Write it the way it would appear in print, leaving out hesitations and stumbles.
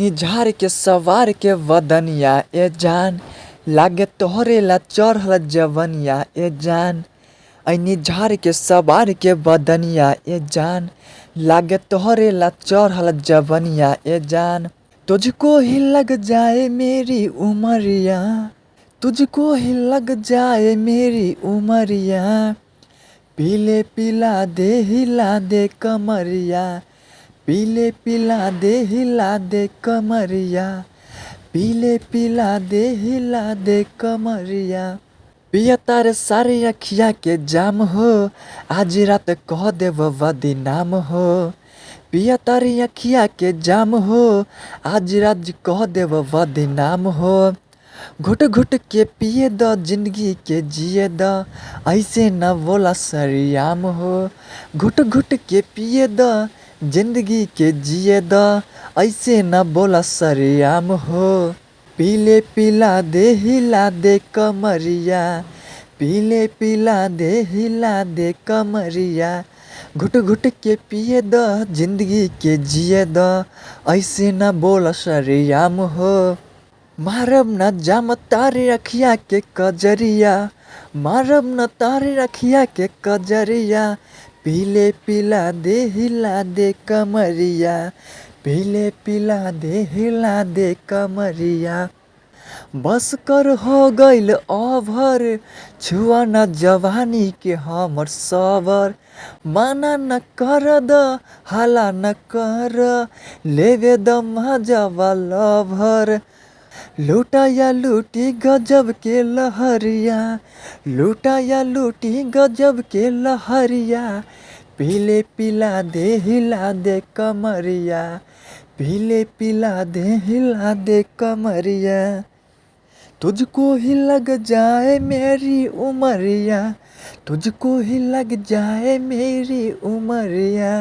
ऐनी झार के सवार के वदनिया ए जान, लागे तोहरे ला चढ़ल जवनिया ए जान। ऐनी झार के सवार के वदनिया ए जान, लागे तोहरे ला चढ़ल जवनिया ए जान। तुझको ही लग जाए मेरी उमरिया, तुझको ही लग जाए मेरी उमरिया, पीले पिला दे हिला दे कमरिया, पीले पिला दे हिला दे कमरिया, पीले पिला दे हिला दे कमरिया। पिया तारे सारे अखिया के जाम हो, आज रात कह देव बदनाम हो। पिया तारे अखिया के जाम हो, आज रात कह देव बदनाम हो। घुट घुट के पिए द जिंदगी के जिए द, ऐसे न बोला सरियाम हो। घुट घुट के पिए द जिंदगी के जिए द, ऐसे न बोला सरियाम हो। पीले पिला दे हिला दे कमरिया, पीले पिला दे हिला दे कमरिया। घुट घुट के पिए द जिंदगी के जिए द, ऐसे न बोला सरियाम हो। मारब न जाम तारे रखिया के कजरिया, मारब न तारे रखिया के कजरिया, पीले पिला दे हिला दे कमरिया, पीले पिला दे हिला दे कमरिया। बस कर हो गइल ओभर, छुआ न जवानी के हमर सबर। माना न कर द हाला न कर, लेवे द मजा वाला भर। लूटा या लूटी गजब के लहरिया, लूटा या लूटी गजब के लहरिया, पीले पिला दे हिला दे कमरिया, पीले पिला दे हिला दे कमरिया। तुझको ही लग जाए मेरी उमरिया, तुझको ही लग जाए मेरी उमरिया।